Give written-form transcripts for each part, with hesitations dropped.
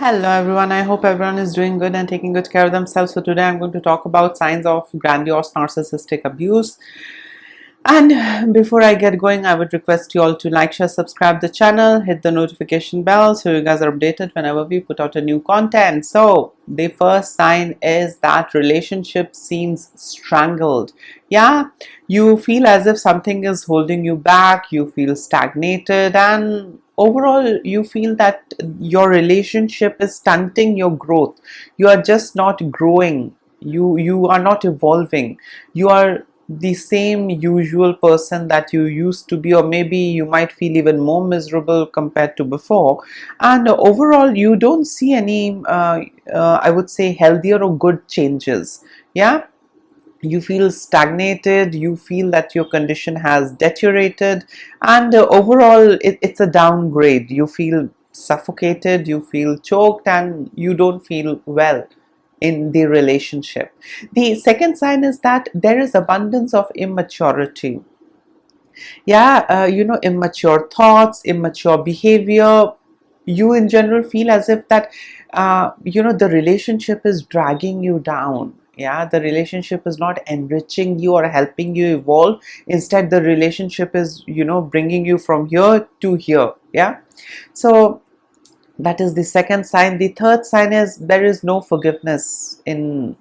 Hello everyone, I hope everyone is doing good and taking good care of themselves. So today I'm going to talk about signs of grandiose narcissistic abuse. And before I get going, I would request you all to like, share, subscribe the channel, hit the notification bell so you guys are updated whenever we put out a new content. So the first sign is that relationship seems strangled. Yeah, you feel as if something is holding you back, you feel stagnated, and overall you feel that your relationship is stunting your growth. You are just not growing. You are not evolving. You are the same usual person that you used to be, or maybe you might feel even more miserable compared to before. And overall you don't see any I would say healthier or good changes. Yeah, you feel stagnated, you feel that your condition has deteriorated, and overall it's a downgrade. You feel suffocated, you feel choked, and you don't feel well in the relationship. The second sign is that there is abundance of immaturity. Yeah, immature thoughts, immature behavior. You in general feel as if that the relationship is dragging you down. Yeah, the relationship is not enriching you or helping you evolve. Instead, the relationship is bringing you from here to here. Yeah, so that is the second sign. The third sign is there is no forgiveness in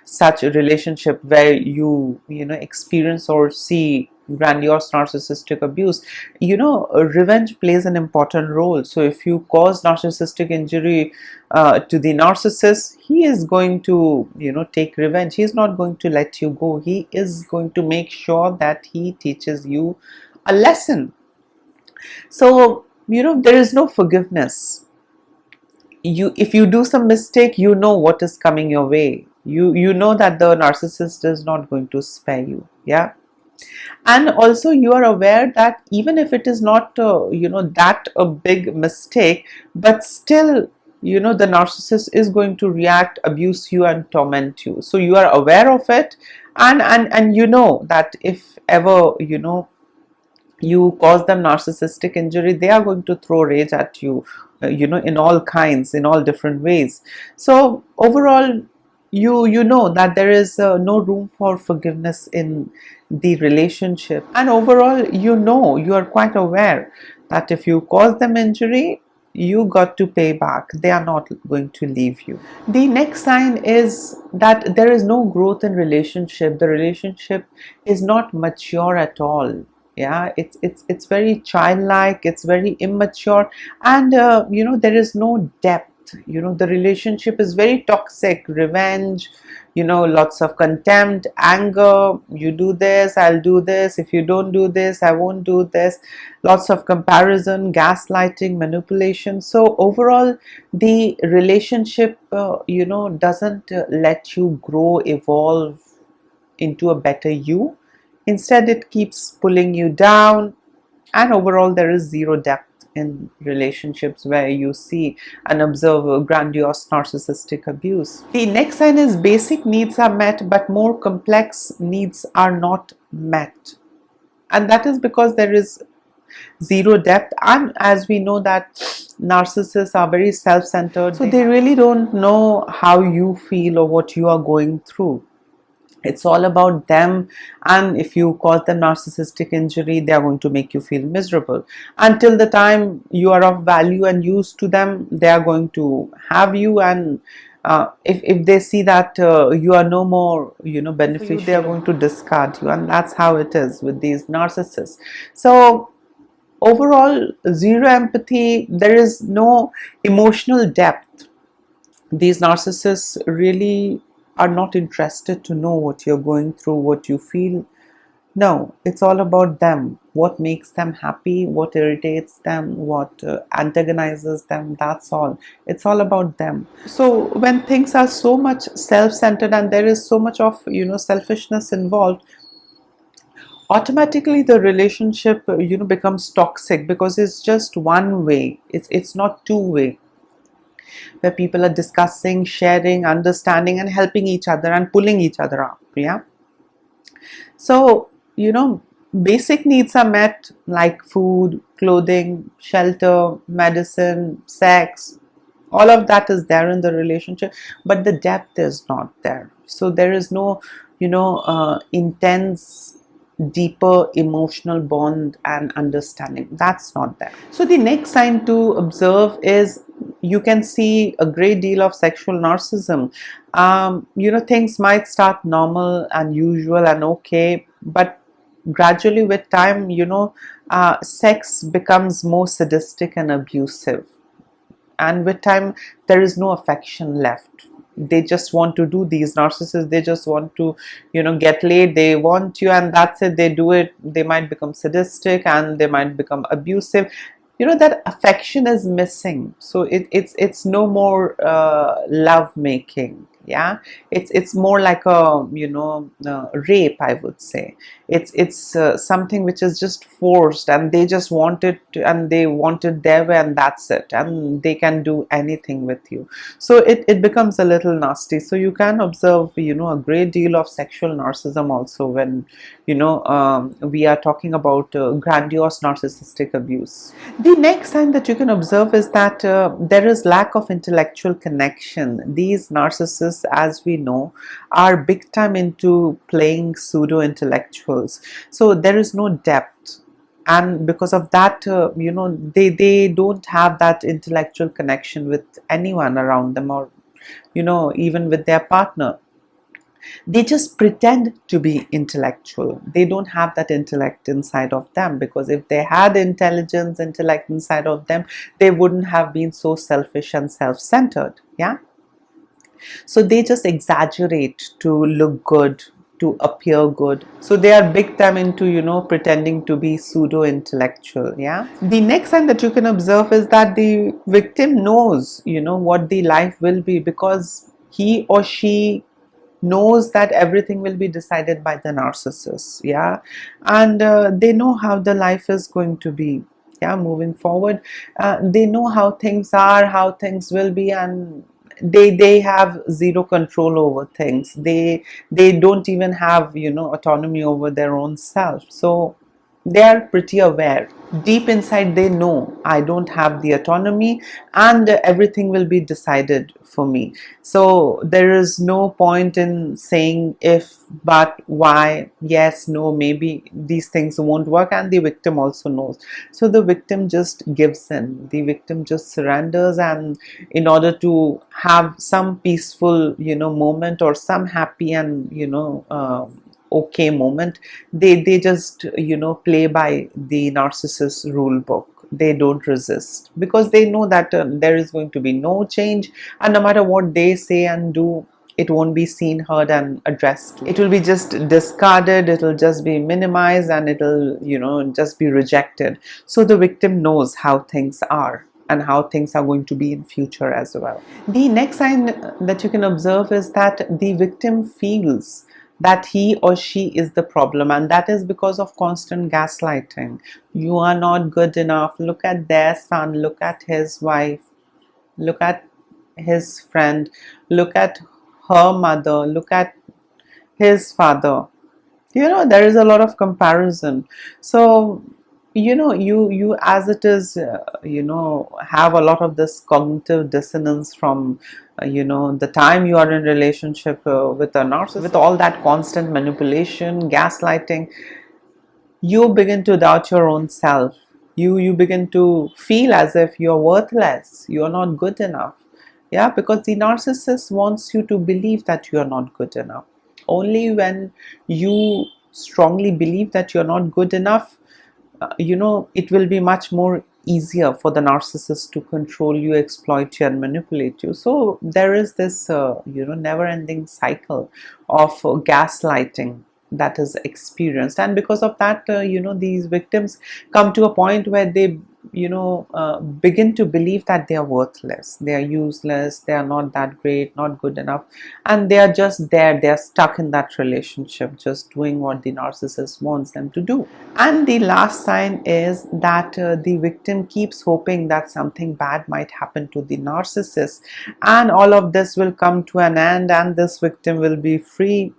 such a relationship where you experience or see grandiose narcissistic abuse. Revenge plays an important role. So if you cause narcissistic injury to the narcissist, he is going to take revenge. He's not going to let you go. He is going to make sure that he teaches you a lesson. So there is no forgiveness. If you do some mistake, you know what is coming your way. You know that the narcissist is not going to spare you. Yeah, and also you are aware that even if it is not that a big mistake, but still the narcissist is going to react, abuse you, and torment you. So you are aware of it, and you know that if ever you cause them narcissistic injury, they are going to throw rage at you, in all kinds, in all different ways. So overall, you know that there is no room for forgiveness in the relationship. And overall, you are quite aware that if you cause them injury, you got to pay back. They are not going to leave you. The next sign is that there is no growth in relationship. The relationship is not mature at all. Yeah, it's very childlike, it's very immature, and there is no depth. The relationship is very toxic. Revenge, lots of contempt, anger. You do this, I'll do this. If you don't do this, I won't do this. Lots of comparison, gaslighting, manipulation. So overall, the relationship doesn't let you grow, evolve into a better you. Instead, it keeps pulling you down, and overall, there is zero depth in relationships where you see and observe a grandiose narcissistic abuse. The next sign is basic needs are met, but more complex needs are not met. And that is because there is zero depth, and as we know that narcissists are very self-centered, so they really don't know how you feel or what you are going through. It's all about them, and if you cause them narcissistic injury, they are going to make you feel miserable. Until the time you are of value and use to them, they are going to have you, and if they see that you are no more beneficial, they are going to discard you. And that's how it is with these narcissists. So overall, zero empathy, there is no emotional depth. These narcissists really are not interested to know what you're going through, what you feel. No, it's all about them. What makes them happy, what irritates them, what antagonizes them, that's all. It's all about them. So when things are so much self-centered and there is so much of selfishness involved, automatically the relationship becomes toxic, because it's just one way. It's not two way, where people are discussing, sharing, understanding, and helping each other and pulling each other up. Yeah. So, basic needs are met, like food, clothing, shelter, medicine, sex, All of that is there in the relationship, but the depth is not there. So there is no, intense, deeper emotional bond and understanding. That's not there. So the next sign to observe is you can see a great deal of sexual narcissism. Things might start normal and usual and okay, but gradually with time, sex becomes more sadistic and abusive, and with time there is no affection left. They just want to do, these narcissists, they just want to get laid, they want you, and that's it. They do it, they might become sadistic and they might become abusive. That affection is missing, so it's no more love making. Yeah, it's more like a rape, I would say. It's something which is just forced, and they just want it and they want it their way, and that's it, and they can do anything with you. So it becomes a little nasty. So you can observe a great deal of sexual narcissism also when we are talking about grandiose narcissistic abuse. The next sign that you can observe is that there is lack of intellectual connection. These narcissists, as we know, are big time into playing pseudo-intellectuals. So there is no depth. And because of that, they don't have that intellectual connection with anyone around them, or even with their partner. They just pretend to be intellectual. They don't have that intellect inside of them, because if they had intellect inside of them, they wouldn't have been so selfish and self-centered. Yeah, so they just exaggerate to look good, to appear good. So they are big time into pretending to be pseudo intellectual. Yeah, the next sign that you can observe is that the victim knows what the life will be, because he or she knows that everything will be decided by the narcissist. Yeah, and they know how the life is going to be. Yeah, moving forward, they know how things are, how things will be, and they have zero control over things. They don't even have autonomy over their own self. So they are pretty aware. Deep inside they know, I don't have the autonomy, and everything will be decided for me. So there is no point in saying if, but, why, yes, no, maybe. These things won't work, and the victim also knows. So the victim just gives in, the victim just surrenders, and in order to have some peaceful moment, or some happy and okay moment, they just play by the narcissist rule book. They don't resist, because they know that there is going to be no change, and no matter what they say and do, it won't be seen, heard, and addressed. It will be just discarded, it will just be minimized, and it'll just be rejected. So the victim knows how things are, and how things are going to be in future as well. The next sign that you can observe is that the victim feels that he or she is the problem, and that is because of constant gaslighting. You are not good enough. Look at their son, look at his wife, look at his friend, look at her mother, look at his father. There is a lot of comparison. So you as it is, have a lot of this cognitive dissonance from the time you are in relationship with a narcissist. With all that constant manipulation, gaslighting, you begin to doubt your own self. You begin to feel as if you're worthless, you're not good enough. Yeah, because the narcissist wants you to believe that you are not good enough. Only when you strongly believe that you're not good enough, it will be much more easier for the narcissist to control you, exploit you, and manipulate you. So there is this never-ending cycle of gaslighting that is experienced, and because of that these victims come to a point where they begin to believe that they are worthless, they are useless, they are not that great, not good enough, and they are just there, they are stuck in that relationship, just doing what the narcissist wants them to do. And the last sign is that the victim keeps hoping that something bad might happen to the narcissist, and all of this will come to an end, and this victim will be free.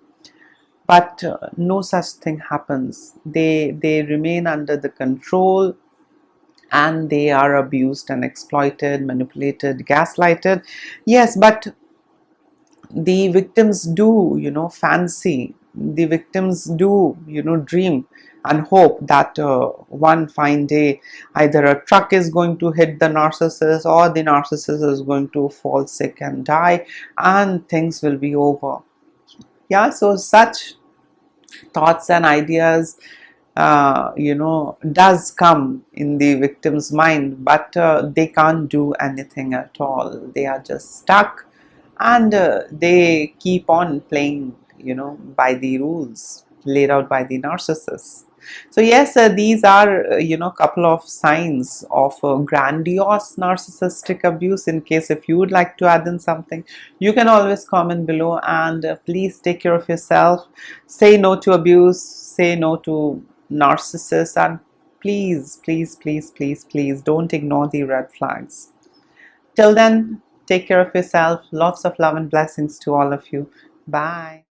But no such thing happens. They remain under the control, and they are abused and exploited, manipulated, gaslighted. Yes, but the victims do, fancy, the victims do, dream and hope that one fine day either a truck is going to hit the narcissist, or the narcissist is going to fall sick and die, and things will be over. Yeah, so such thoughts and ideas does come in the victim's mind, but they can't do anything at all. They are just stuck, and they keep on playing, by the rules laid out by the narcissist. So yes, these are couple of signs of grandiose narcissistic abuse. In case if you would like to add in something, you can always comment below, and please take care of yourself. Say no to abuse, say no to narcissists, and please, please, please, please, please don't ignore the red flags. Till then, take care of yourself. Lots of love and blessings to all of you. Bye.